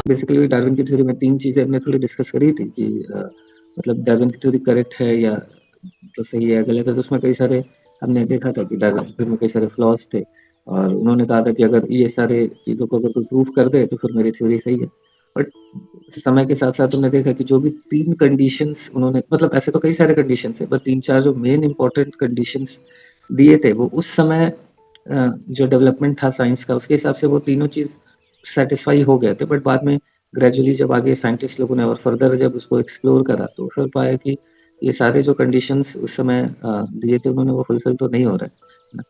Basically Darwin की theory में 3 चीज़ें हमने थोड़ी डिस्कस करी थी कि मतलब डार्विन की थ्योरी करेक्ट है या मतलब सही है, गलत है, तो उसमें कई सारे हमने देखा था कि डार्विन की थ्योरी में कई सारे फ्लॉज़ थे और उन्होंने कहा था कि अगर ये सारे चीज़ों को अगर कोई प्रूव कर दे, तो फिर मेरी थ्योरी सही है। बट समय के साथ-साथ हमने देखा कि जो भी 3 कंडीशंस उन्होंने मतलब ऐसे तो कई सारे कंडीशन थे, बट 3-4 जो मेन इम्पोर्टेंट कंडीशंस दिए थे, वो उस समय जो डेवलपमेंट था साइंस का, उसके हिसाब से वो तीनों चीज़ सैटिस्फाई हो गए थे। बट बाद में ग्रेजुअली जब आगे साइंटिस्ट लोगों ने और फर्दर जब उसको एक्सप्लोर करा, तो फिर पाया कि ये सारे जो कंडीशंस उस समय दिए थे, उन्होंने वो फुलफिल तो नहीं हो रहे, है ना?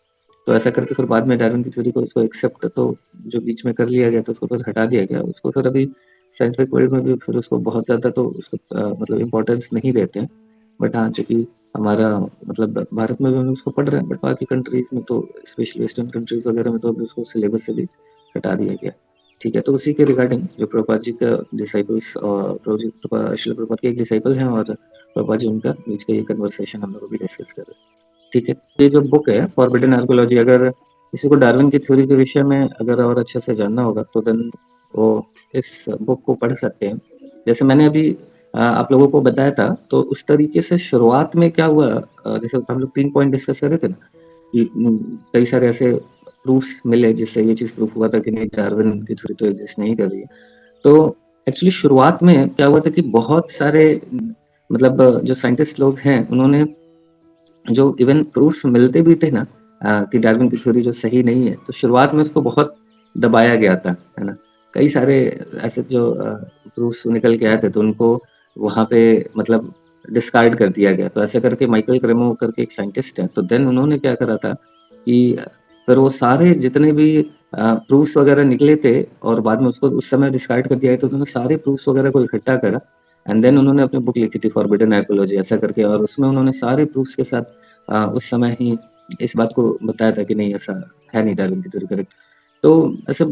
तो ऐसा करके फिर बाद में डार्विन की थ्योरी को उसको एक्सेप्ट तो जो बीच में कर लिया गया, तो उसको फिर हटा दिया गया। उसको फिर अभी साइंटिफिक वर्ल्ड में भी फिर उसको बहुत ज़्यादा तो उसको मतलब इम्पोर्टेंस नहीं देते हैं। बट हाँ, चूँकि हमारा मतलब भारत में भी हम उसको पढ़ रहे हैं, बट बाकी कंट्रीज़ में तो स्पेशली वेस्टर्न कंट्रीज़ वगैरह में तो अभी उसको सिलेबस से भी हटा दिया गया। ठीक है, तो उसी के रिगार्डिंग जो प्रभुपाद जी का डिसाइपल्स और श्रील प्रभुपाद के एक डिसाइपल हैं और प्रभुपाद जी उनका बीच का ये कन्वर्सेशन हम लोग अभी डिस्कस कर रहे हैं। ठीक है, ये जो बुक है फॉरबिडन आर्कियोलॉजी, अगर किसी को डार्विन की थ्योरी के विषय में अगर और अच्छे से जानना होगा, तो देन वो इस बुक को पढ़ सकते हैं। जैसे मैंने अभी आप लोगों को बताया था, तो उस तरीके से शुरुआत में क्या हुआ, जैसे हम लोग 3 पॉइंट डिस्कस कर रहे थे ना कि कई सारे ऐसे प्रूफ्स मिले जिससे ये चीज़ प्रूफ हुआ था कि नहीं, डार्विन की थ्योरी तो एग्जिस्ट नहीं कर रही है। तो एक्चुअली शुरुआत में क्या हुआ था कि बहुत सारे मतलब जो साइंटिस्ट लोग हैं, उन्होंने जो इवन प्रूफ्स मिलते भी थे ना कि डार्विन की थ्योरी जो सही नहीं है, तो शुरुआत में उसको बहुत दबाया गया था, है ना? कई सारे ऐसे जो प्रूफ्स निकल के आए थे, तो उनको वहाँ पे मतलब डिस्कार्ड कर दिया गया। तो ऐसे करके माइकल क्रेमो करके एक साइंटिस्ट हैं, तो देन उन्होंने क्या करा था कि फिर वो सारे जितने भी प्रूफ्स वगैरह निकले थे और बाद में उसको उस समय डिस्कार्ड कर दिया गया, तो उन्होंने सारे प्रूफ्स वगैरह को इकट्ठा करा एंड देन उन्होंने अपनी बुक लिखी थी फॉरबिडन आर्कियोलॉजी ऐसा करके, और उसमें उन्होंने सारे प्रूफ्स के साथ उस समय ही इस बात को बताया था कि नहीं, ऐसा है नहीं, डार्विन की थ्योरी करेक्ट। तो ऐसे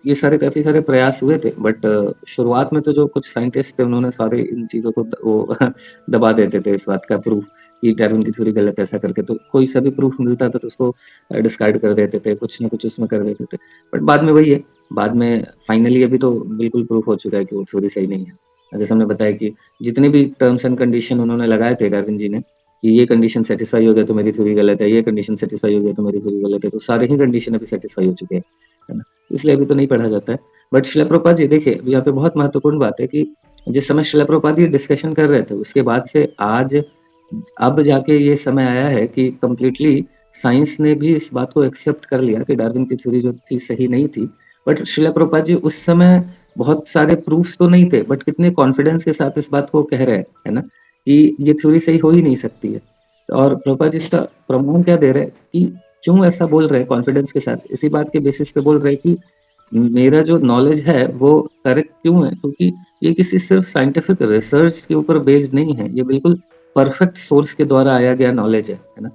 ये सारे काफ़ी सारे प्रयास हुए थे, बट शुरुआत में तो जो कुछ साइंटिस्ट थे, उन्होंने सारे इन चीज़ों को वो दबा देते थे इस बात का प्रूफ कि डार्विन की थ्योरी गलत है ऐसा करके। तो कोई सा भी प्रूफ मिलता था तो उसको डिस्कार्ड कर देते थे, कुछ ना कुछ उसमें कर देते थे। बट बाद में वही है, बाद में फाइनली अभी तो बिल्कुल प्रूफ हो चुका है कि वो थ्योरी सही नहीं है। जैसे हमने बताया कि जितने भी टर्म्स एंड कंडीशन उन्होंने लगाए थे डार्विन जी ने कि ये कंडीशन सेटिस्फाई हो गया तो मेरी थ्योरी गलत है, ये कंडीशन सेटिस्फाई हो गया तो मेरी थ्योरी गलत है, तो सारे ही कंडीशन अभी सेटिस्फाई हो चुके हैं, है ना? इसलिए अभी तो नहीं पढ़ा जाता है। बट शिला प्रभुपाद जी देखिए, अभी यहाँ पे बहुत महत्वपूर्ण बात है कि जिस समय शिला प्रभुपाद ये डिस्कशन कर रहे थे, उसके बाद से आज अब जाके ये समय आया है कि कंप्लीटली साइंस ने भी इस बात को एक्सेप्ट कर लिया कि डार्विन की थ्योरी जो थी सही नहीं थी। बट शिला प्रभुपाद जी उस समय बहुत सारे प्रूफ्स तो नहीं थे, बट कितने कॉन्फिडेंस के साथ इस बात को कह रहे हैं, है ना? कि ये थ्योरी सही हो ही नहीं सकती है। और प्रभुपाद जी इसका प्रमाण क्या दे रहे हैं कि क्यों ऐसा बोल रहे हैं कॉन्फिडेंस के साथ? इसी बात के बेसिस पे बोल रहे हैं कि मेरा जो नॉलेज है वो करेक्ट क्यों है? क्योंकि ये किसी सिर्फ साइंटिफिक रिसर्च के ऊपर बेस्ड नहीं है, ये बिल्कुल परफेक्ट सोर्स के द्वारा आया गया नॉलेज है ना?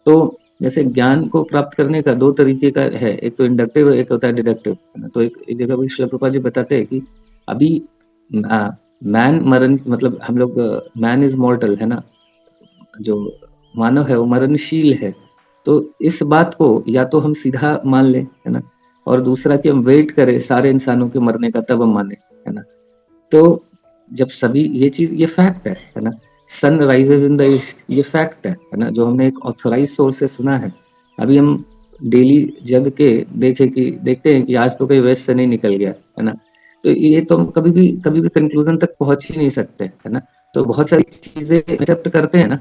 तो जैसे ज्ञान को प्राप्त करने का 2 तरीके का है, एक तो इंडक्टिव एक होता है डिडक्टिव, है ना? तो एक जगह पे शिला प्रभुपाद जी बताते हैं कि अभी मैन मरण मतलब हम लोग मैन इज़ मॉर्टल, है ना? जो मानव है वो मरणशील है। तो इस बात को या तो हम सीधा मान लें, है ना? और दूसरा कि हम वेट करें सारे इंसानों के मरने का तब हम माने, है ना? तो जब सभी ये चीज़ ये फैक्ट है ना? सन राइज़ेज़ इन द ईस्ट ये फैक्ट है ना? जो हमने एक ऑथराइज़्ड सोर्स से सुना है। अभी हम डेली जग के देखते हैं कि आज तो कोई वेस्ट से नहीं निकल गया, है ना? तो ये तो हम कभी भी कन्क्लूज़न तक पहुँच ही नहीं सकते, है ना? तो बहुत सारी चीज़ें एक्सेप्ट करते हैं ना,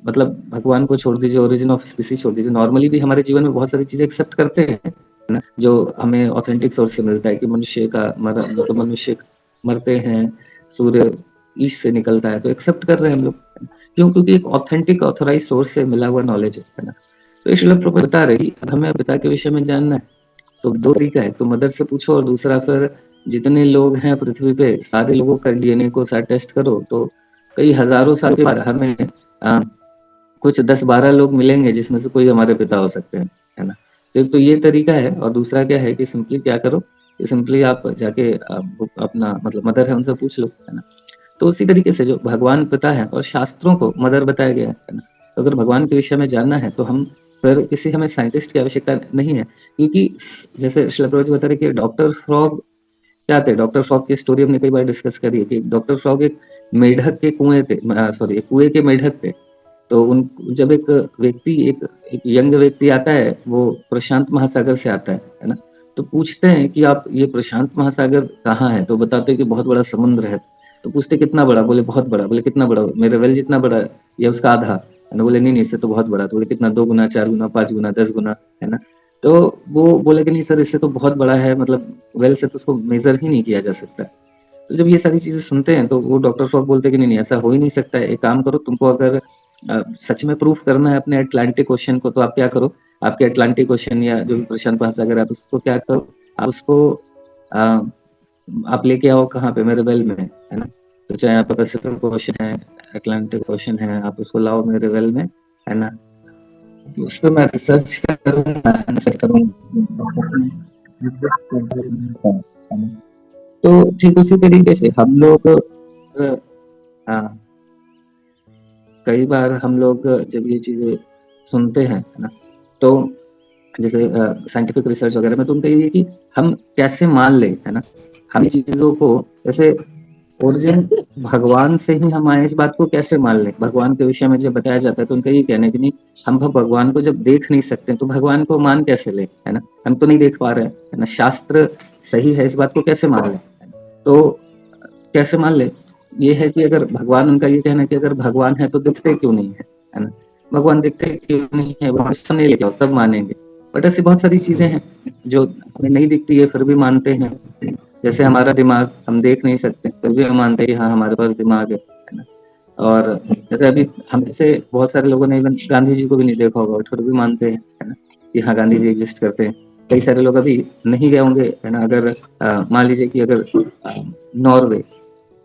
मतलब भगवान को छोड़ दीजिए, ओरिजिन ऑफ स्पीसीज छोड़ दीजिए, नॉर्मली भी हमारे जीवन में बहुत सारी चीज़ें एक्सेप्ट करते हैं, है ना? जो हमें ऑथेंटिक सोर्स से मिलता है कि मनुष्य का मतलब मनुष्य मरते हैं, सूर्य ईस्ट से निकलता है, तो एक्सेप्ट कर रहे हैं हम लोग। क्यों? क्योंकि एक ऑथेंटिक ऑथराइज़्ड सोर्स से मिला हुआ नॉलेज है ना? तो इसलिए प्रभु बता रहे कि हमें पिता के विषय में जानना है, तो 2 तरीका है, तो मदर से पूछो और दूसरा फिर जितने लोग हैं पृथ्वी पे, सारे लोगों का डीएनए को साथ टेस्ट करो, तो कई हज़ारों साल के बाद हमें अ, कुछ 10-12 लोग मिलेंगे जिसमें से कोई हमारे पिता हो सकते हैं, है ना? तो एक तो ये तरीका है और दूसरा क्या है कि सिंपली क्या करो, कि सिंपली आप जाके अपना मतलब मदर है उनसे पूछ लो, है ना? तो उसी तरीके से जो भगवान पिता है और शास्त्रों को मदर बताया गया है ना? तो अगर भगवान के विषय में जानना है तो हम फिर किसी हमें साइंटिस्ट की आवश्यकता नहीं है, क्योंकि जैसे श्रील प्रभुपाद जी बता रहे कि डॉक्टर फ्रॉग क्या थे? डॉक्टर फ्रॉग की स्टोरी हमने कई बार डिस्कस करी है कि डॉक्टर फ्रॉग एक मेढक के कुएँ थे, सॉरी, एक कुएँ के मेढक थे। तो उन जब एक व्यक्ति एक यंग व्यक्ति आता है, वो प्रशांत महासागर से आता है ना? तो पूछते हैं कि आप ये प्रशांत महासागर कहाँ है? तो बताते हैं कि बहुत बड़ा समुद्र है। तो पूछते कितना बड़ा? बोले बहुत बड़ा। बोले कितना बड़ा? मेरे वेल जितना बड़ा है या उसका आधा? है ना? बोले नहीं, नहीं, इससे तो बहुत बड़ा। तो बोले कितना? 2 गुना, 4 गुना, 5 गुना, 10 गुना, है ना? तो वो बोले कि नहीं सर, इससे तो बहुत बड़ा है, मतलब वेल से तो उसको मेज़र ही नहीं किया जा सकता। तो जब ये सारी चीज़ें सुनते हैं तो वो डॉक्टर फ्रॉग बोलते हैं कि नहीं, नहीं, ऐसा हो ही नहीं सकता है। एक काम करो, तुमको अगर सच में प्रूफ करना है अपने अटलांटिक ओशन को, तो आप क्या करो, आपके अटलांटिक ओशन या जो भी प्रशांत महासागर, आप उसको क्या करो, आप उसको अ, आप लेके आओ कहाँ पे, मेरे वेल में, है ना? तो चाहे आपका पैसिफिक ओशन है, अटलांटिक ओशन है, आप उसको लाओ मेरे वेल में, है ना? उस पे मैं रिसर्च करूँगा, रिसर्च करूँगा। तो ठीक उसी तरीके से हम लोग हाँ, कई बार हम लोग जब ये चीज़ें सुनते हैं, है ना? तो जैसे साइंटिफिक रिसर्च वगैरह में तो उनका ये है कि हम कैसे मान लें, है ना? हम चीज़ों को जैसे ओरिजिन भगवान से ही हम आए, इस बात को कैसे मान लें? भगवान के विषय में जब बताया जाता है तो उनका ये कहना है कि नहीं, हम भगवान को जब देख नहीं सकते तो भगवान को मान कैसे लें, है ना? हम तो नहीं देख पा रहे हैं, है ना? शास्त्र सही है, इस बात को कैसे मान लें? तो कैसे मान ले? ये है कि अगर भगवान, उनका ये कहना है कि अगर भगवान है तो दिखते क्यों नहीं है ना? भगवान दिखते क्यों नहीं है, वो हमें सामने लेके आओ तब मानेंगे। बट ऐसी बहुत सारी चीज़ें हैं जो हमें नहीं दिखती है फिर भी मानते हैं। जैसे हमारा दिमाग, हम देख नहीं सकते फिर भी हम मानते हैं कि हाँ, हमारे पास दिमाग है ना? और जैसे अभी हम से बहुत सारे लोगों ने इवन गांधी जी को भी नहीं देखा होगा, फिर भी मानते हैं, है ना? कि हाँ, गांधी जी एग्जिस्ट करते हैं। कई सारे लोग अभी नहीं गए होंगे, है ना? अगर मान लीजिए कि अगर नॉर्वे,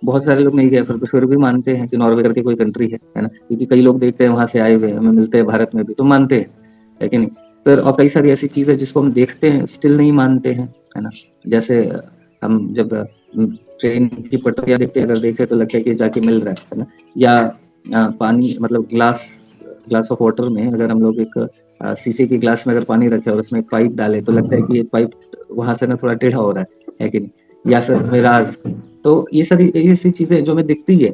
बहुत सारे लोग नहीं गए, फिर भी मानते हैं कि नॉर्वे करके कोई कंट्री है ना? क्योंकि कई लोग देखते हैं वहाँ से आए हुए हैं, हमें मिलते हैं भारत में भी, तो मानते हैं, है कि नहीं? फिर और कई सारी ऐसी चीज़ें जिसको हम देखते हैं स्टिल नहीं मानते हैं, है ना? जैसे हम जब ट्रेन की पटरियाँ देखते हैं, अगर देखें तो लगता है कि जाके मिल रहा है ना? या पानी, मतलब ग्लास ऑफ वाटर में अगर हम लोग एक शीशे के ग्लास में अगर पानी रखें और उसमें एक पाइप डालें तो लगता है कि ये पाइप वहाँ से ना थोड़ा टेढ़ा हो रहा है कि नहीं? या फिर मिराज, तो ये सारी ऐसी चीज़ें जो हमें दिखती है,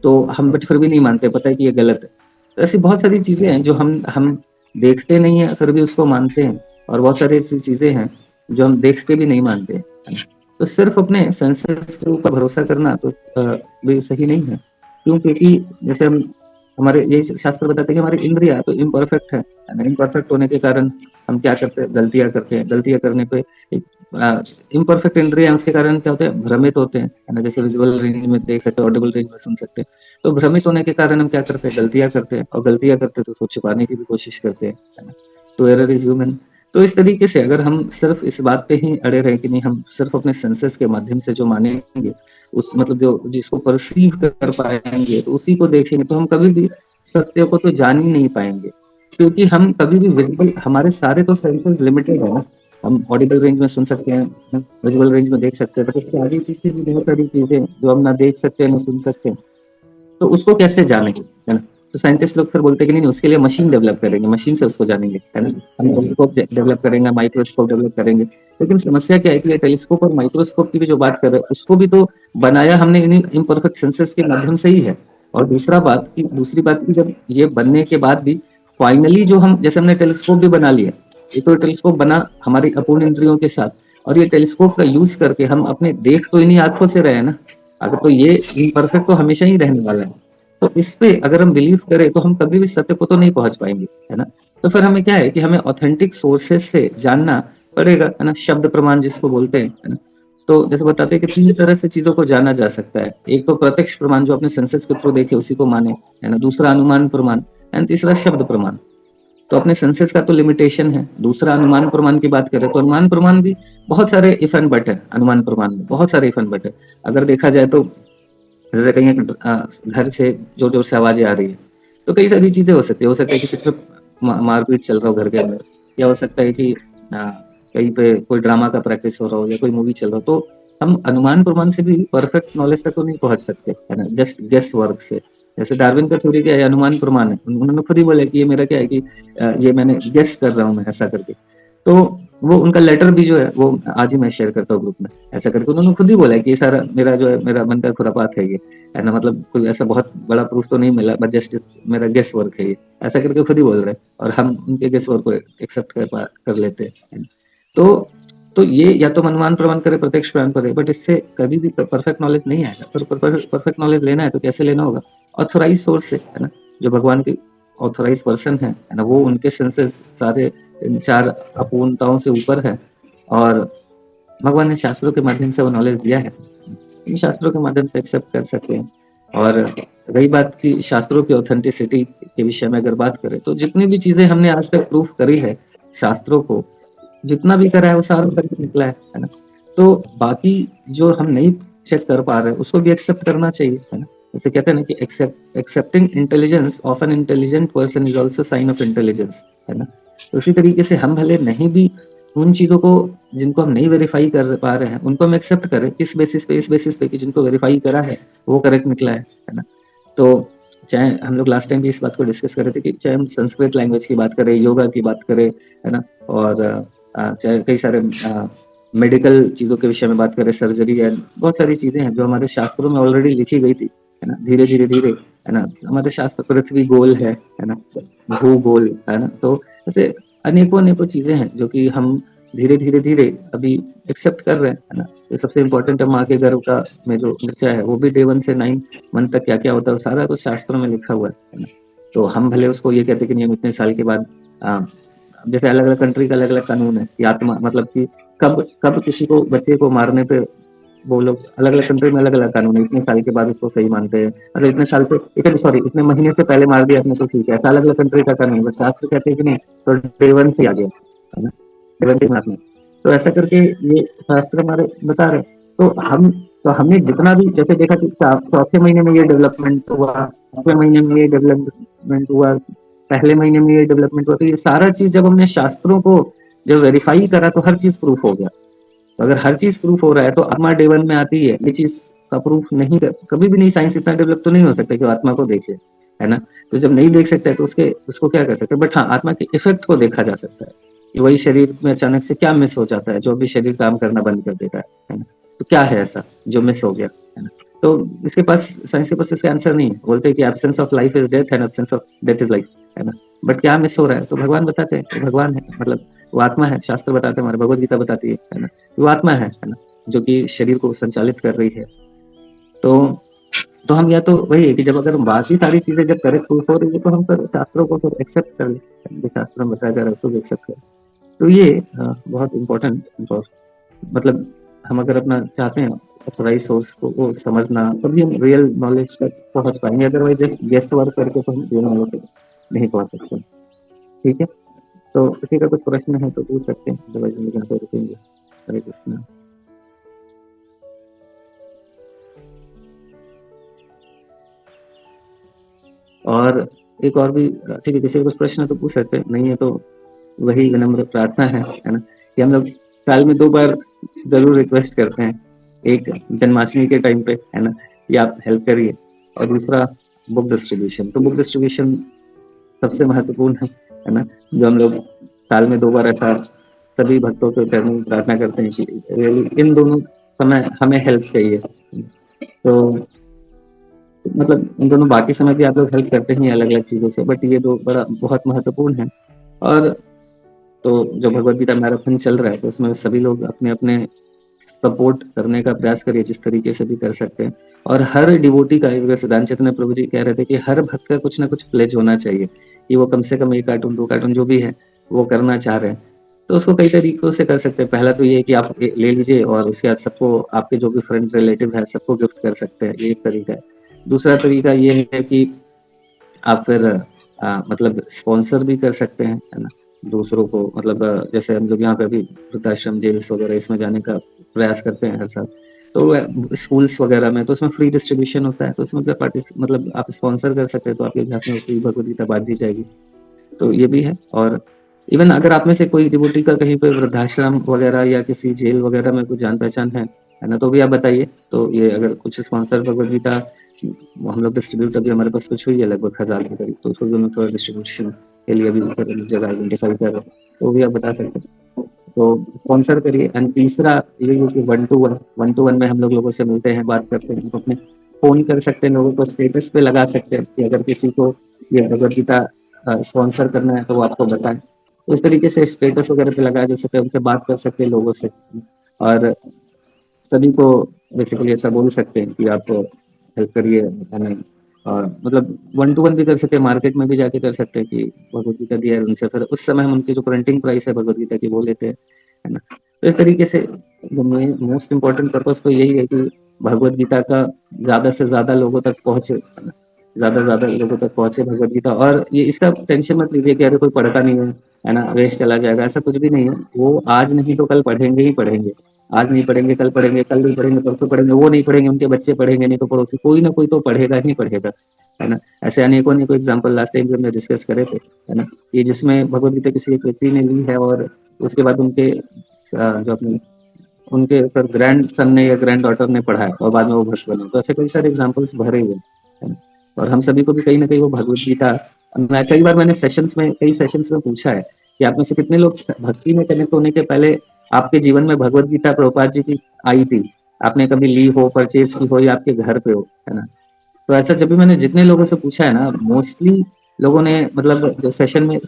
तो हम बट फिर भी नहीं मानते, पता है कि ये गलत है। तो ऐसी बहुत सारी चीज़ें हैं जो हम देखते नहीं हैं, फिर भी उसको मानते हैं, और बहुत सारी ऐसी चीज़ें हैं जो हम देख के भी नहीं मानते, है ना? तो सिर्फ़ अपने सेंसेस के ऊपर भरोसा करना तो भी सही नहीं है। क्यों? क्योंकि जैसे हमारे यही शास्त्र बताते हैं कि हमारी इंद्रियाँ तो इम्परफेक्ट है ना? इम्परफेक्ट होने के कारण हम क्या करते हैं, गलतियाँ करते हैं। गलतियाँ करने पे एक इम्परफेक्ट इंद्रियाँ, उसके कारण क्या होते हैं, भ्रमित होते हैं, है ना? जैसे विजुअल रेंज में देख सकते हैं, ऑडिबल रेंज में सुन सकते हैं। तो भ्रमित होने के कारण हम क्या करते हैं, गलतियाँ करते हैं, और गलतियाँ करते हैं तो उसको छुपाने की भी कोशिश करते हैं, है ना? तो एरर इज़ ह्यूमन। तो इस तरीके से अगर हम सिर्फ़ इस बात पे ही अड़े रहें कि नहीं, हम सिर्फ़ अपने सेंसेस के माध्यम से जो मानेंगे, उस मतलब जो जिसको परसीव कर पाएँगे, तो उसी को देखेंगे, तो हम कभी भी सत्य को तो जान ही नहीं पाएँगे। क्योंकि हम कभी भी विज़ुअल, हमारे सारे तो सेंसेस लिमिटेड है ना। हम ऑडिबल रेंज में सुन सकते हैं, विजुअल रेंज में देख सकते हैं, बट उसके आगे पीछे भी बहुत सारी चीज़ें जो हम ना देख सकते हैं, ना सुन सकते हैं। तो उसको कैसे जानेंगे, है ना? तो साइंटिस्ट लोग फिर बोलते हैं कि नहीं, नहीं, उसके लिए मशीन डेवलप करेंगे, मशीन से उसको जानेंगे, है ना? हम टेलीस्कोप डेवलप करेंगे, माइक्रोस्कोप डेवलप करेंगे। लेकिन समस्या क्या है कि ये टेलीस्कोप और माइक्रोस्कोप की भी जो बात कर रहे हैं, उसको भी तो बनाया हमने इन्हीं इम्परफेक्ट सेंसेस के माध्यम से ही है। और दूसरी बात की, जब ये बनने के बाद भी फाइनली जो हम, जैसे हमने टेलीस्कोप भी बना लिया, ये तो टेलीस्कोप बना हमारी अपूर्ण इंद्रियों के साथ, और ये टेलीस्कोप का यूज करके हम अपने देख तो इन्हीं आंखों से रहे हैं ना। अगर तो ये इम्परफेक्ट तो हमेशा ही रहने वाला है। तो इस पे अगर हम बिलीव करें तो हम कभी भी सत्य को तो नहीं पहुंच पाएंगे, है ना? तो फिर हमें क्या है कि हमें ऑथेंटिक सोर्सेस से जानना पड़ेगा, है ना? शब्द प्रमाण जिसको बोलते हैं, है ना? तो जैसे बताते हैं कि 3 तरह से चीज़ों को जाना जा सकता है। एक तो प्रत्यक्ष प्रमाण, जो अपने सेंसेस के थ्रू देखे उसी को माने, है ना? दूसरा अनुमान प्रमाण, एंड तीसरा शब्द प्रमाण। तो अपने सेंसेस का तो लिमिटेशन है। दूसरा अनुमान प्रमाण की बात करें तो अनुमान प्रमाण भी बहुत सारे इफ एंड बट है, अनुमान प्रमाण में बहुत सारे इफ एंड बट है। अगर देखा जाए तो जैसे कहीं घर से जोर-जोर से आवाज़ें आ रही है, तो कई सारी चीज़ें हो सकती है। हो सकता है कि सच में मारपीट चल रहा हो घर के अंदर, या हो सकता है कि कहीं पे कोई ड्रामा का प्रैक्टिस हो रहा हो या कोई मूवी चल रहा हो। तो हम अनुमान प्रमाण से भी परफेक्ट नॉलेज तक तो नहीं पहुँच सकते, है ना? जस्ट गेस वर्क से। जैसे डार्विन का थ्योरी क्या है, अनुमान प्रमाण है। उन्होंने खुद ही बोला कि ये मेरा क्या है कि ये मैंने गेस कर रहा हूँ मैं ऐसा करके। तो वो उनका लेटर भी जो है वो आज ही मैं शेयर करता हूँ ग्रुप में। ऐसा करके उन्होंने खुद ही बोला है कि ये सारा मेरा जो है मेरा मन का खुरापात है ये, है ना? मतलब कोई ऐसा बहुत बड़ा प्रूफ तो नहीं मिला, बट जस्ट मेरा गेस वर्क है ये। ऐसा करके खुद ही बोल रहे हैं और हम उनके गेस वर्क को एक्सेप्ट कर लेते हैं, है ना? तो तो ये या तो मनमान प्रमाण करे, प्रत्यक्ष प्रमाण करे, बट इससे कभी भी परफेक्ट नॉलेज नहीं आएगा। परफेक्ट नॉलेज लेना है तो कैसे लेना होगा? ऑथोराइज सोर्स से, है ना? जो भगवान के ऑथोराइज पर्सन है ना? वो उनके सेंसेस सारे इन 4 अपूर्णताओं से ऊपर है और भगवान ने शास्त्रों के माध्यम से वो नॉलेज दिया है। इन शास्त्रों के माध्यम से एक्सेप्ट कर सकते हैं। और रही बात की शास्त्रों की ऑथेंटिसिटी के विषय में अगर बात करें, तो जितनी भी चीजें हमने आज तक प्रूफ करी है शास्त्रों को, जितना भी करा है वो सारा करके निकला है ना? तो बाकी जो हम नहीं चेक कर पा रहे उसको भी एक्सेप्ट करना चाहिए, है ना? जैसे कहते हैं ना कि accepting intelligence of an intelligent person is also sign of intelligence, है ना? तो उसी तरीके से हम भले नहीं भी उन चीजों को जिनको हम नहीं वेरीफाई कर पा रहे हैं उनको हम एक्सेप्ट करें, इस बेसिस पे कि जिनको वेरीफाई करा है वो करेक्ट निकला है ना? तो चाहे हम लोग लास्ट टाइम भी इस बात को डिस्कस कर रहे थे कि चाहे हम संस्कृत लैंग्वेज की बात करें, योगा की बात करें, है ना? और चाहे कई सारे मेडिकल चीजों के विषय में बात करें, सर्जरी है, बहुत सारी चीजें हैं जो हमारे शास्त्रों में ऑलरेडी लिखी गई थी, है ना? धीरे धीरे धीरे, है ना? हमारे शास्त्र पृथ्वी गोल है ना? भूगोल, है ना? तो ऐसे अनेकों अनेकों चीजें हैं जो कि हम धीरे धीरे धीरे अभी एक्सेप्ट कर रहे हैं, है ना? तो सबसे इम्पोर्टेंट है माँ के गर्भ का में जो बच्चा है वो भी डे 1 से 9 मंथ तक क्या क्या होता है वो सारा कुछ शास्त्रों में लिखा हुआ है ना? तो हम भले उसको ये कहते कि नहीं हम इतने साल के बाद जैसे अलग अलग कंट्री का अलग अलग कानून है कि आत्मा मतलब कि कब कब किसी को बच्चे को मारने पे वो लोग अलग अलग कंट्री में अलग अलग कानून है, इतने साल के बाद उसको सही मानते हैं, मतलब इतने साल से इतने सॉरी इतने महीने से पहले मार दिया आपने तो ठीक है, ऐसा अलग अलग कंट्री का कानून है, बट शास्त्र कहते हैं कि नहीं तो डे 1 से आ गया, है ना? डे 1 से मारना, तो ऐसा करके ये शास्त्र हमारे बता रहे हैं। तो हम तो हमने जितना भी जैसे देखा कि चौथे महीने में ये डेवलपमेंट हुआ, 5वें महीने में ये डेवलपमेंट हुआ, पहले महीने में ये डेवलपमेंट हुआ, तो ये सारा चीज जब हमने शास्त्रों को जब वेरीफाई करा तो हर चीज प्रूफ हो गया। तो अगर हर चीज प्रूफ हो रहा है तो आत्मा डे 1 में आती है, ये चीज का प्रूफ नहीं कभी भी नहीं, साइंस इतना डेवलप तो नहीं हो सकता कि वो आत्मा को देखे, है ना? तो जब नहीं देख सकता है तो उसको क्या कर सकते हैं, बट हाँ आत्मा के इफेक्ट को देखा जा सकता है कि वही शरीर में अचानक से क्या मिस हो जाता है, जो भी शरीर काम करना बंद कर देता है ना? तो क्या है ऐसा जो मिस हो गया, है ना? तो इसके पास साइंस के पास इसका आंसर नहीं है। बोलते हैं कि absence of life is death and absence of death is life, है ना? बट क्या मिस हो रहा है तो भगवान बताते हैं, तो भगवान है मतलब वो आत्मा है, शास्त्र बताते हैं, हमारे भगवत गीता बताती है ना? वो आत्मा है ना? जो कि शरीर को संचालित कर रही है। तो हम या तो वही है कि जब अगर बाकी सारी चीजें जब करेक्ट प्रूफ हो रही है तो हम फिर शास्त्रों को फिर एक्सेप्ट कर लेते हैं, शास्त्र में बताया जा रहा है उसको भी एक्सेप्ट करें। तो ये बहुत इम्पोर्टेंट और मतलब हम अगर अपना चाहते हैं ऑथराइज सोर्स को वो समझना तभी हम रियल नॉलेज तक पहुंच पाएंगे, अदरवाइज जस्ट गेस वर्क करके तो हम रियल नॉलेज तक नहीं पहुंच सकते। ठीक है, तो किसी का कुछ प्रश्न है तो पूछ सकते हैं, अदरवाइज हम यहाँ पे रुकेंगे। हरे कृष्णा। और एक और भी ठीक है, किसी का कुछ प्रश्न है तो पूछ सकते हैं, नहीं है तो वही विनम्र प्रार्थना है ना? कि हम लोग साल में 2 बार जरूर रिक्वेस्ट करते हैं, एक जन्माष्टमी के टाइम पे, है ना? कि आप हेल्प करिए, और दूसरा बुक डिस्ट्रीब्यूशन। तो बुक डिस्ट्रीब्यूशन सबसे महत्वपूर्ण है ना? जो हम लोग साल में 2 बार ऐसा सभी भक्तों के चरणों में प्रार्थना करते हैं कि रियली इन दोनों समय हमें हेल्प चाहिए। तो मतलब इन दोनों बाकी समय भी आप लोग हेल्प करते हैं अलग अलग चीजों से, बट ये दो बड़ा बहुत महत्वपूर्ण है। और तो जो भगवत गीता मैराथन चल रहा है तो उसमें सभी लोग अपने अपने सपोर्ट करने का प्रयास करिए जिस तरीके से भी कर सकते हैं। और हर डिवोटी का, इस सिद्धांत चैतन्य प्रभु जी कह रहे थे कि हर भक्त का कुछ ना कुछ प्लेज होना चाहिए कि वो कम से कम 1 कार्टून 2 कार्टून जो भी है वो करना चाह रहे हैं। तो उसको कई तरीकों से कर सकते हैं। पहला तो ये है कि आप ले लीजिए और उसके बाद सबको, आपके जो भी फ्रेंड रिलेटिव है सबको गिफ्ट कर सकते हैं, ये एक तरीका है। दूसरा तरीका ये है कि आप फिर मतलब स्पॉन्सर भी कर सकते हैं, है ना? दूसरों को मतलब जैसे हम लोग यहाँ पे अभी वृद्धाश्रम, जेल्स वगैरह इसमें जाने का प्रयास करते हैं हर साल। तो स्कूल्स वगैरह में तो उसमें फ्री डिस्ट्रीब्यूशन होता है, तो उसमें भी मतलब आप स्पॉन्सर कर सकते हैं, तो आपके घर में फ्री भगवद गीता बांट दी जाएगी। तो ये भी है। और इवन अगर आप में से कोई डिवोटी का कहीं पे वृद्धाश्रम वगैरह या किसी जेल वगैरह में कोई जान पहचान है ना? तो भी आप बताइए। तो ये अगर कुछ स्पॉन्सर भगवद गीता हम लोग डिस्ट्रीब्यूट, अभी हमारे पास कुछ हुई है लगभग 1000 के करीब, तो उसको भी मैं थोड़ा डिस्ट्रीब्यूशन के लिए अभी जगह आइडेंटिफाई कर रहा हूँ, तो भी आप बता सकते हैं। तो स्पॉन्सर करिए। एंड तीसरा ये है कि वन टू वन में हम लोगों से मिलते हैं, बात करते हैं, अपने फोन कर सकते हैं, लोगों को स्टेटस पे लगा सकते हैं कि अगर किसी को ये भगवद गीता स्पॉन्सर करना है तो वो आपको बताएं। तो इस तरीके से स्टेटस वगैरह पे लगा सकते हैं, उनसे बात कर सकते हैं लोगों से, और सभी को बेसिकली ऐसा बोल सकते हैं कि आप हेल्प करिए हमें। और मतलब वन टू वन भी कर सकते हैं, मार्केट में भी जाके कर सकते हैं कि भगवद गीता दिया है उनसे, फिर उस समय हम उनकी जो प्रिंटिंग प्राइस है भगवद गीता की वो लेते हैं, है ना। तो इस तरीके से मोस्ट इम्पोर्टेंट पर्पस तो यही है कि भगवद गीता का ज्यादा से ज्यादा लोगों तक पहुंचे, है ना। ज्यादा से ज्यादा लोगों तक पहुंचे भगवद गीता। और ये इसका टेंशन मत लीजिए कि अरे कोई पढ़ता नहीं है ना, वेस्ट चला जाएगा, ऐसा कुछ भी नहीं है। वो आज नहीं तो कल पढ़ेंगे ही पढ़ेंगे। आज नहीं पढ़ेंगे, कल पढ़ेंगे, कल नहीं पढ़ेंगे, परसों पढ़ेंगे, वो नहीं पढ़ेंगे, उनके बच्चे पढ़ेंगे, नहीं तो पड़ोसी, कोई ना कोई तो पढ़ेगा ही पढ़ेगा, है ना। ऐसे अनेकों अनेकों एग्जाम्पल लास्ट टाइम हमने डिस्कस करे थे, है ना। ये जिसमें भगवद गीता किसी एक व्यक्ति ने ली है और उसके बाद उनके जो अपने उनके फिर ग्रैंड सन ने या ग्रैंड डॉटर ने पढ़ा है और बाद में वो भक्त बने, तो ऐसे कई सारे एग्जाम्पल्स भरे हुए हैं, है ना। और हम सभी को भी कहीं ना कहीं वो भगवद गीता, मैं कई बार मैंने कई सेशंस में पूछा है कि आप में से कितने लोग भक्ति में कनेक्ट होने के पहले आपके जीवन में भगवद गीता प्रभुपाद जी की आई थी, आपने कभी ली हो, परचेज की हो, या आपके घर पे हो, है ना। तो ऐसा जब भी मैंने जितने लोगों से पूछा है ना, मोस्टली लोगों ने मतलब जो सेशन में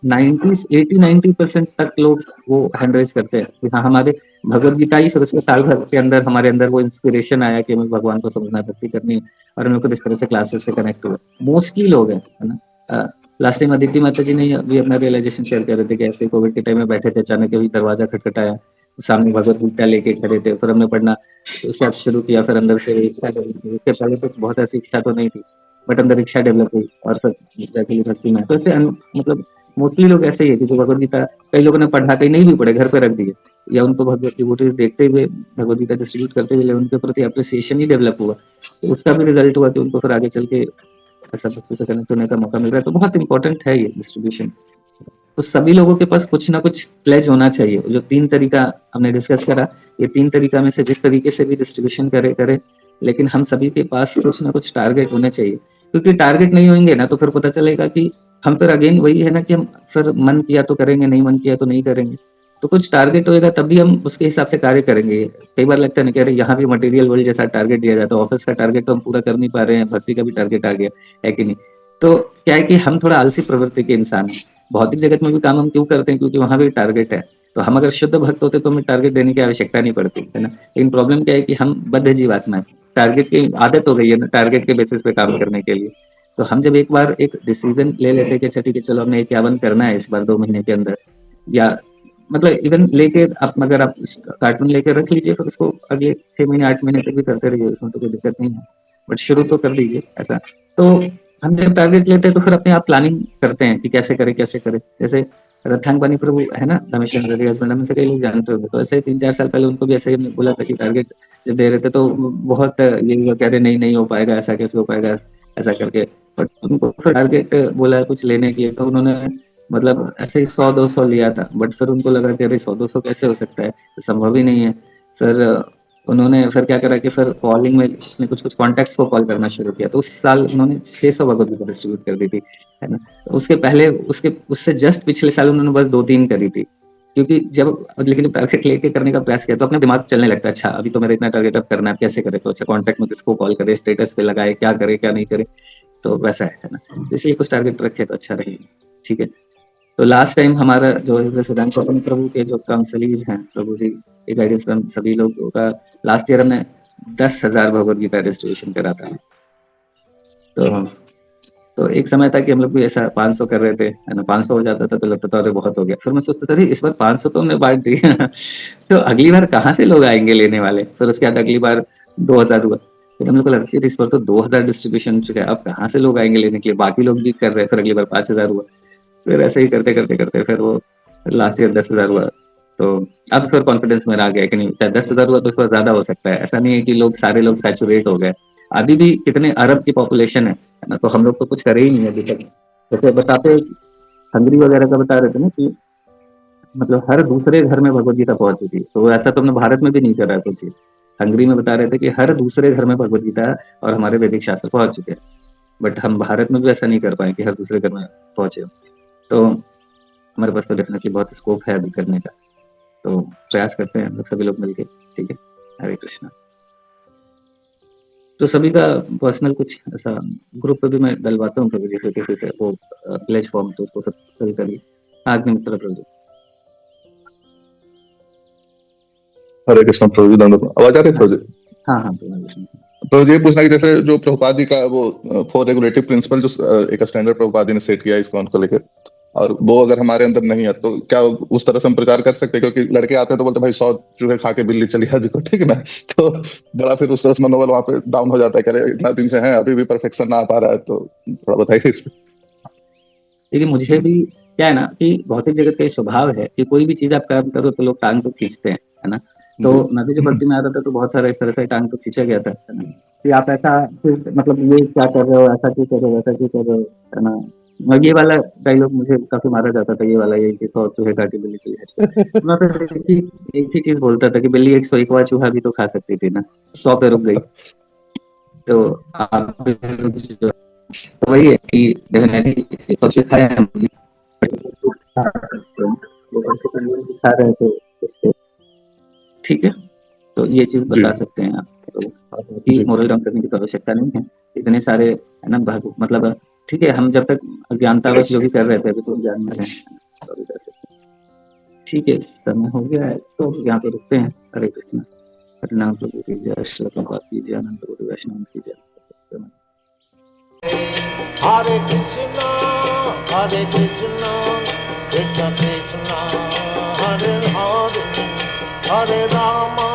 90 तक लोग वो हैंड रेज करते हैं कि हाँ हमारे भगवद गीता ही, फिर उसके साल भर के अंदर हमारे अंदर वो इंस्पिरेशन आया कि हमें भगवान को समझना है, भक्ति करनी है, और हम लोग इस तरह से क्लासेस से कनेक्ट हुए। मोस्टली लोग हैं, है ना। लास्ट टाइम अदिति माता जी ने भी अपना रियलाइजेशन शेयर कर रहे थे कि ऐसे कोविड के टाइम में बैठे थे, अचानक अभी दरवाजा खटखटाया, सामने भगवद गीता लेके खड़े थे, फिर हमने पढ़ना उसके बाद शुरू किया, फिर अंदर से इच्छा डेवलप हुई। उसके पहले तो बहुत ऐसी इच्छा तो नहीं थी, बट अंदर इच्छा डेवलप हुई और फिर जाके ये भक्ति में। तो ऐसे मतलब मोस्टली लोग ऐसे ही है कि जो भगवद गीता कई लोगों ने पढ़ा, कई नहीं भी पढ़े, घर पे रख दिए, या उनको भगवत डिवोटीज देखते हुए भगवद गीता डिस्ट्रीब्यूट करते हुए उनके प्रति अप्रिसिएशन ही डेवलप हुआ, तो उसका भी रिजल्ट हुआ कि उनको फिर आगे चल के ऐसा भक्ति से कनेक्ट होने का मौका मिल रहा है। तो बहुत इंपॉर्टेंट है ये डिस्ट्रीब्यूशन। तो सभी लोगों के पास कुछ ना कुछ प्लेज होना चाहिए। जो तीन तरीका हमने डिस्कस करा, ये तीन तरीका में से जिस तरीके से भी डिस्ट्रीब्यूशन करे करे, लेकिन हम सभी के पास कुछ ना कुछ टारगेट होने चाहिए, क्योंकि टारगेट नहीं होंगे ना तो फिर पता चलेगा कि हम फिर अगेन वही है ना कि हम फिर मन किया तो करेंगे, नहीं मन किया तो नहीं करेंगे। तो कुछ टारगेट होएगा तभी हम उसके हिसाब से कार्य करेंगे। कई बार लगता है ना कि अरे यहाँ भी मटेरियल वर्ल्ड जैसा टारगेट दिया जाता है, ऑफिस का टारगेट तो हम पूरा कर नहीं पा रहे हैं, भक्ति का भी टारगेट आ गया है कि नहीं। तो क्या है कि हम थोड़ा आलसी प्रवृत्ति के इंसान हैं। भौतिक जगत में भी काम हम क्यों करते हैं, क्योंकि वहां भी टारगेट है। तो हम अगर शुद्ध भक्त होते तो हमें टारगेट देने की आवश्यकता नहीं पड़ती, है ना। लेकिन प्रॉब्लम क्या है कि हम बद्ध जीवात्मा है, टारगेट की आदत हो गई है ना, टारगेट के बेसिस पे काम करने के लिए। तो हम जब एक बार एक डिसीजन ले लेते हैं कि अच्छा ठीक है चलो हमने 51 करना है इस बार 2 महीने के अंदर, या मतलब इवन लेके आप अगर आप कार्टून लेके रख लीजिए, फिर उसको अगले 6 महीने 8 महीने तक भी करते रहिए, उसमें तो कोई दिक्कत नहीं है, बट शुरू तो कर दीजिए ऐसा। तो हम जब टारगेट लेते हैं तो फिर अपने आप प्लानिंग करते हैं कि कैसे करें कैसे करें। जैसे रथांग प्रभु है ना, धमेश्वर हस्बैंड, में से कई लोग जानते होंगे, तो ऐसे 3-4 साल पहले उनको भी ऐसे ही बोला था कि टारगेट जब दे रहे थे तो बहुत ये कह रहे नहीं नहीं हो पाएगा, ऐसा कैसे हो पाएगा, ऐसा करके। बट उनको फिर टारगेट बोला कुछ लेने के लिए, तो उन्होंने मतलब ऐसे ही 100-200 लिया था, बट फिर उनको लगा कि अरे 100-200 कैसे हो सकता है, तो संभव ही नहीं है। फिर उन्होंने फिर क्या करा कि फिर कॉलिंग में उसने कुछ कुछ कॉन्टेक्ट्स को कॉल करना शुरू किया, तो उस साल उन्होंने 600 भगवत गीता डिस्ट्रीब्यूट कर दी थी, है ना। तो उसके पहले उसके उससे जस्ट पिछले साल उन्होंने बस 2-3 करी थी, क्योंकि लेकिन जब टारगेट लेके करने का प्रयास किया तो अपने दिमाग चलने लगता है, अच्छा अभी तो मेरा इतना टारगेट अब करना है, कैसे करे, तो अच्छा कॉन्टेक्ट में किसको कॉल करे, स्टेटस पे लगाए, क्या करे क्या नहीं करे, तो वैसा है ना। तो इसलिए कुछ टारगेट रखे तो अच्छा रहेगा, ठीक है। तो लास्ट टाइम हमारा जो सिद्धांत गौतम प्रभु के जो काउंसलीज हैं, प्रभु जी के गाइडेंस में हम सभी लोगों का लास्ट ईयर हमने 10,000 भगवत गीता डिस्ट्रीब्यूशन करा था। तो तो एक समय था कि हम लोग भी ऐसा 500 कर रहे थे, है ना। 500 हो जाता था तो लगता था अरे बहुत हो गया, फिर मैं सोचता था अरे इस बार 500 तो हमने बांट दिया तो अगली बार कहाँ से लोग आएंगे लेने वाले। फिर उसके बाद अगली बार 2,000 हुआ, फिर हम लोग को लगता है इस बार तो 2,000 डिस्ट्रीब्यूशन चुका है, अब कहाँ से लोग आएंगे लेने के लिए, बाकी लोग भी कर रहे हैं। फिर अगली बार 5,000 हुआ, फिर ऐसे ही करते करते करते फिर वो लास्ट ईयर 10,000 हुआ। तो अब फिर कॉन्फिडेंस मेरा आ गया कि नहीं, चाहे 10,000 हुआ तो उसका ज्यादा हो सकता है, ऐसा नहीं है कि लोग सारे लोग सैचुरेट हो गए। अभी भी कितने अरब की पॉपुलेशन है ना, तो हम लोग तो कुछ करे ही नहीं अभी तक। जैसे बताते हंगरी वगैरह का बता रहे थे ना कि मतलब हर दूसरे घर में भगवत गीता पहुंच चुकी है, तो ऐसा तो हमने भारत में भी नहीं करा है, सोचिए। हंगरी में बता रहे थे कि हर दूसरे घर में भगवत गीता और हमारे वैदिक शास्त्र पहुंच चुके हैं, बट हम भारत में भी ऐसा नहीं कर पाए कि हर दूसरे घर में पहुंचे। तो हमारे पास तो डेफिनेटली बहुत स्कोप है अभी करने का। प्रयास करते हैं हम लोग सभी लोग मिलके, ठीक है? हरे कृष्णा। तो सभी का पर्सनल कुछ ऐसा ग्रुप पे भी मैं डलवाता हूँ कभी, जैसे किसी से वो प्लेज फॉर्म, तो उसको सब कभी-कभी अग्निमित्र प्रभु। हरे कृष्ण प्रभु जी, दंडवत। आवाज आ रही है हाँ, प्रभु जी? हाँ, हाँ, प्रभु। तो ये पूछना है कि जैसे जो प्रभुपाद जी का वो 4 रेगुलेटिव प्रिंसिपल जो एक स्टैंडर्ड प्रभुपाद जी ने सेट किया है इस्कॉन को लेकर, और वो अगर हमारे अंदर नहीं है तो क्या उस तरह से हम प्रचार कर सकते हैं? क्योंकि लड़के आते हैं तो बोलते हैं भाई 100 चूहे खा के बिल्ली चली आज को, ठीक है ना? तो बड़ा फिर उस तरह से मनोबल वहां पे डाउन हो जाता है, करे इतना दिन से है अभी भी परफेक्शन ना आ पा रहा है, तो थोड़ा बताइए इस पे। देखिए, मुझे भी क्या है ना कि भौतिक जगत का ये स्वभाव है कि कोई भी चीज़ आप काम करो तो लोग टाँग तो खींचते हैं, है ना? तो जी। मैं भी जब भर्ती में आता था तो बहुत सारा इस तरह से टाँग तो खींचा गया था, है ना? कि आप ऐसा फिर मतलब ये क्या कर रहे हो, ऐसा क्यों कर रहे हो, वैसा क्यों कर रहे हो, है ना? और ये वाला डायलॉग मुझे काफ़ी मारा जाता था, ये वाला, ये कि 100 चूहे खा के बिल्ली चली हज को। तो मैं फिर एक ही चीज़ बोलता था कि बिल्ली 101वाँ चूहा भी तो खा सकती थी ना, 100 पे रुक गई। तो आप भी रुक जाओ। तो वही है कि डेफिनेटली सबसे खाया हम खा रहे थे उससे, ठीक है? तो ये चीज़ जी। बता सकते हैं आप। तो बाकी जी। मोरल डाउन करने की तो आवश्यकता नहीं है। इतने सारे है ना मतलब ठीक है, हम जब तक अज्ञानतावश जो भी कर रहे थे अभी तो ज्ञान में हैं, तो अभी कर सकते हैं। ठीक है, समय हो गया है तो यहाँ पे रुकते हैं। हरे कृष्ण। हरिनाम प्रभु की जय, श्रील प्रभुपाद की जय, अनंत कोटि वैष्णव की जय। Hare Krishna, Hare Krishna, Krishna Krishna, Hare Hare, Hare Rama.